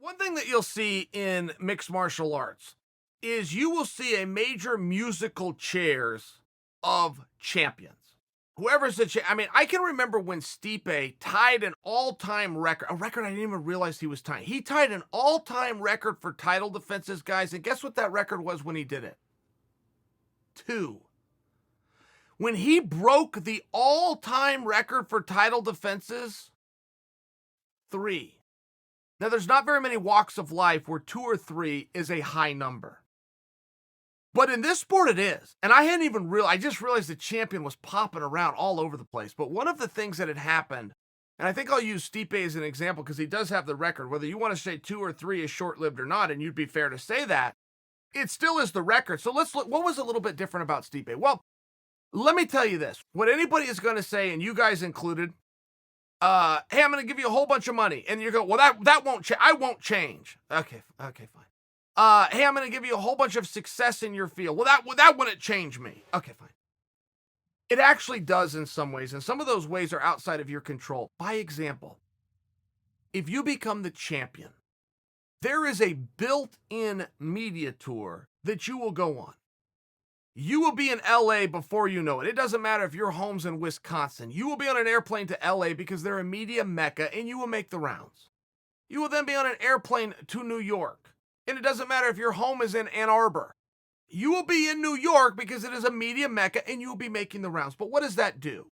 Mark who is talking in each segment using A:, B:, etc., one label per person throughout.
A: One thing that you'll see in mixed martial arts is you will see a major musical chairs of champions. Whoever's I mean, I can remember when Stipe tied an all-time record, a record I didn't even realize he was tying. He tied an all-time record for title defenses, guys, and guess what that record was when he did it? 2. When he broke the all-time record for title defenses, 3. Now, there's not very many walks of life where 2 or 3 is a high number. But in this sport, it is. And I hadn't even realized, I just realized the champion was popping around all over the place. But one of the things that had happened, and I think I'll use Stipe as an example because he does have the record, whether you want to say 2 or 3 is short-lived or not, and you'd be fair to say that, it still is the record. So let's look, what was a little bit different about Stipe? Well, let me tell you this. What anybody is going to say, and you guys included, hey, I'm going to give you a whole bunch of money. And you go, well, that won't change. I won't change. Okay, fine. Hey, I'm going to give you a whole bunch of success in your field. Well, that wouldn't change me. Okay, fine. It actually does in some ways, and some of those ways are outside of your control. By example, if you become the champion, there is a built-in media tour that you will go on. You will be in LA before you know it. It doesn't matter if your home's in Wisconsin. You will be on an airplane to LA because they're a media mecca, and you will make the rounds. You will then be on an airplane to New York. And it doesn't matter if your home is in Ann Arbor. You will be in New York because it is a media mecca and you will be making the rounds. But what does that do?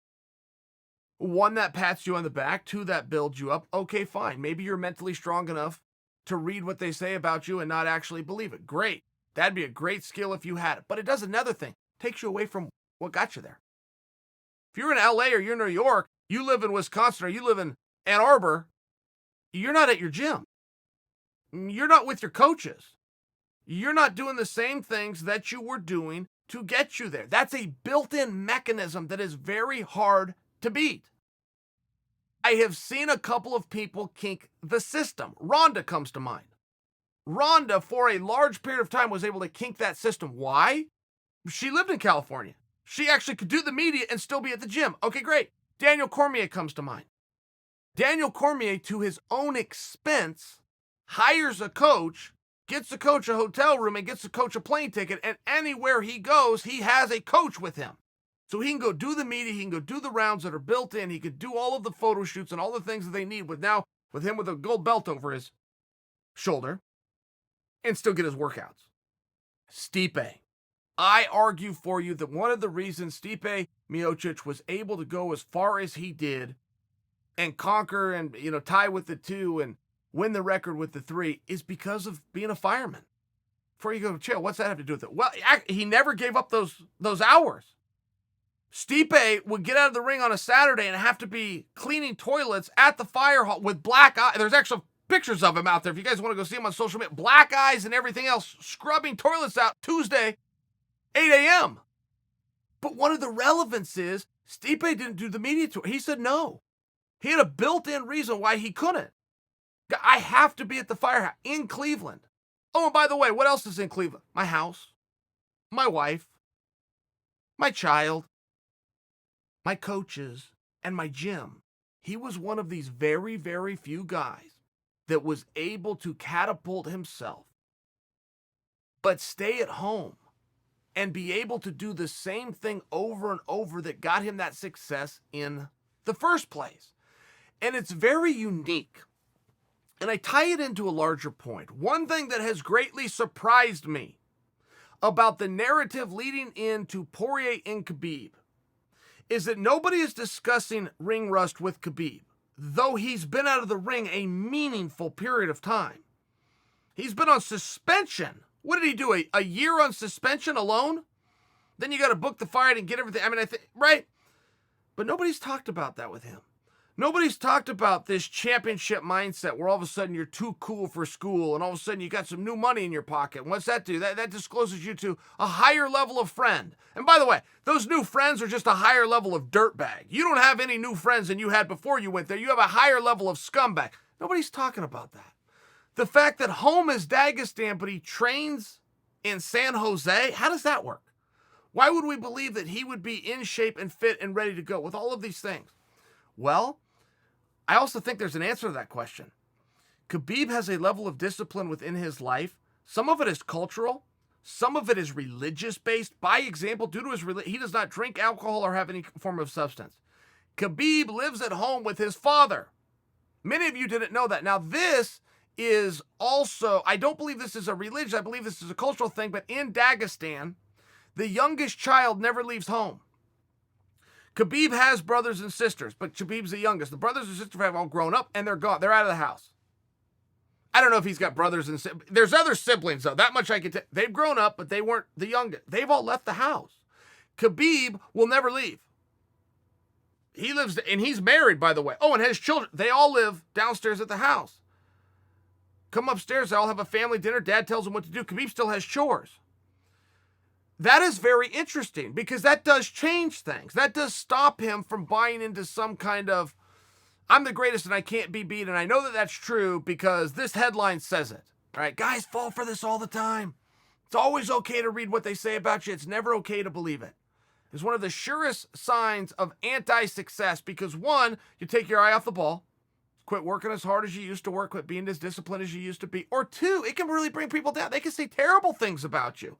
A: 1, that pats you on the back. 2, that builds you up. Okay, fine. Maybe you're mentally strong enough to read what they say about you and not actually believe it. Great. That'd be a great skill if you had it. But it does another thing. It takes you away from what got you there. If you're in LA or you're in New York, you live in Wisconsin or you live in Ann Arbor, you're not at your gym. You're not with your coaches. You're not doing the same things that you were doing to get you there. That's a built-in mechanism that is very hard to beat. I have seen a couple of people kink the system. Ronda comes to mind. Ronda, for a large period of time, was able to kink that system. Why? She lived in California. She actually could do the media and still be at the gym. Okay, great. Daniel Cormier comes to mind. Daniel Cormier, to his own expense, hires a coach, gets the coach a hotel room, and gets the coach a plane ticket, and anywhere he goes, he has a coach with him. So he can go do the media, he can go do the rounds that are built in, he could do all of the photo shoots and all the things that they need with him with a gold belt over his shoulder, and still get his workouts. Stipe. I argue for you that one of the reasons Stipe Miocic was able to go as far as he did and conquer and, tie with the 2 and win the record with the 3 is because of being a fireman. Before you go, Chael, what's that have to do with it? Well, he never gave up those hours. Stipe would get out of the ring on a Saturday and have to be cleaning toilets at the fire hall with black eyes. There's actual pictures of him out there if you guys want to go see him on social media. Black eyes and everything else, scrubbing toilets out Tuesday, 8 a.m. But one of the relevance is Stipe didn't do the media tour. He said no. He had a built-in reason why he couldn't. I have to be at the firehouse in Cleveland. Oh, and by the way, what else is in Cleveland? My house, my wife, my child, my coaches, and my gym. He was one of these very, very few guys that was able to catapult himself, but stay at home and be able to do the same thing over and over that got him that success in the first place. And it's very unique. And I tie it into a larger point. One thing that has greatly surprised me about the narrative leading into Poirier and Khabib is that nobody is discussing ring rust with Khabib, though he's been out of the ring a meaningful period of time. He's been on suspension. What did he do? A year on suspension alone? Then you got to book the fight and get everything. Right? But nobody's talked about that with him. Nobody's talked about this championship mindset where all of a sudden you're too cool for school and all of a sudden you got some new money in your pocket. And what's that do? That discloses you to a higher level of friend. And by the way, those new friends are just a higher level of dirtbag. You don't have any new friends than you had before you went there. You have a higher level of scumbag. Nobody's talking about that. The fact that home is Dagestan, but he trains in San Jose, how does that work? Why would we believe that he would be in shape and fit and ready to go with all of these things? Well, I also think there's an answer to that question. Khabib has a level of discipline within his life. Some of it is cultural. Some of it is religious based. By example, due to his religion, he does not drink alcohol or have any form of substance. Khabib lives at home with his father. Many of you didn't know that. Now, this is also, I don't believe this is a religion. I believe this is a cultural thing, but in Dagestan, the youngest child never leaves home. Khabib has brothers and sisters, but Khabib's the youngest. The brothers and sisters have all grown up, and they're gone. They're out of the house. I don't know if he's got brothers and siblings. There's other siblings, though. That much I can tell. They've grown up, but they weren't the youngest. They've all left the house. Khabib will never leave. He lives, and he's married, by the way. Oh, and has children. They all live downstairs at the house. Come upstairs, they all have a family dinner. Dad tells them what to do. Khabib still has chores. That is very interesting because that does change things. That does stop him from buying into some kind of, I'm the greatest and I can't be beat. And I know that that's true because this headline says it. All right, guys fall for this all the time. It's always okay to read what they say about you. It's never okay to believe it. It's one of the surest signs of anti-success because, one, you take your eye off the ball, quit working as hard as you used to work, quit being as disciplined as you used to be. Or two, it can really bring people down. They can say terrible things about you.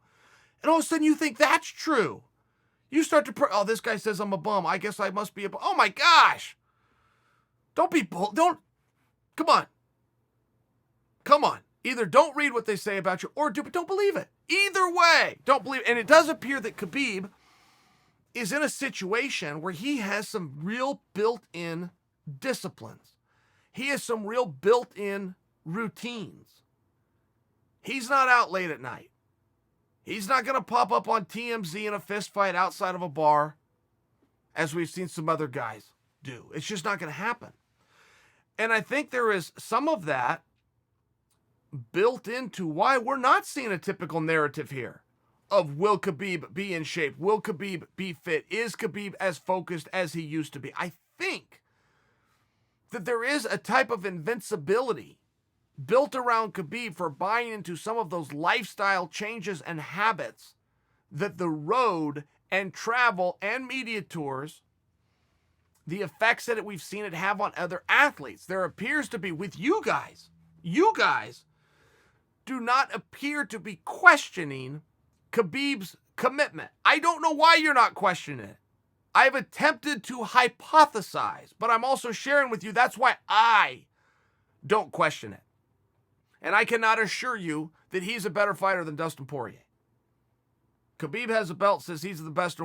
A: And all of a sudden you think that's true. You start to, oh, this guy says I'm a bum. I guess I must be a bum. Oh my gosh. Don't be come on. Come on. Either don't read what they say about you or but don't believe it. Either way, don't believe it. And it does appear that Khabib is in a situation where he has some real built-in disciplines. He has some real built-in routines. He's not out late at night. He's not going to pop up on TMZ in a fist fight outside of a bar, as we've seen some other guys do. It's just not going to happen. And I think there is some of that built into why we're not seeing a typical narrative here of will Khabib be in shape? Will Khabib be fit? Is Khabib as focused as he used to be? I think that there is a type of invincibility built around Khabib for buying into some of those lifestyle changes and habits that the road and travel and media tours, the effects that we've seen it have on other athletes. There appears to be with you guys do not appear to be questioning Khabib's commitment. I don't know why you're not questioning it. I've attempted to hypothesize, but I'm also sharing with you that's why I don't question it. And I cannot assure you that he's a better fighter than Dustin Poirier. Khabib has a belt, says he's the best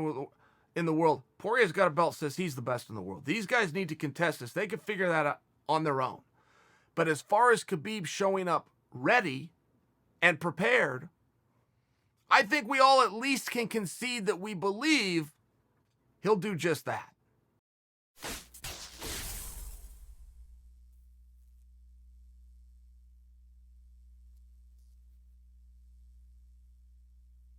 A: in the world. Poirier's got a belt, says he's the best in the world. These guys need to contest this. They can figure that out on their own. But as far as Khabib showing up ready and prepared, I think we all at least can concede that we believe he'll do just that.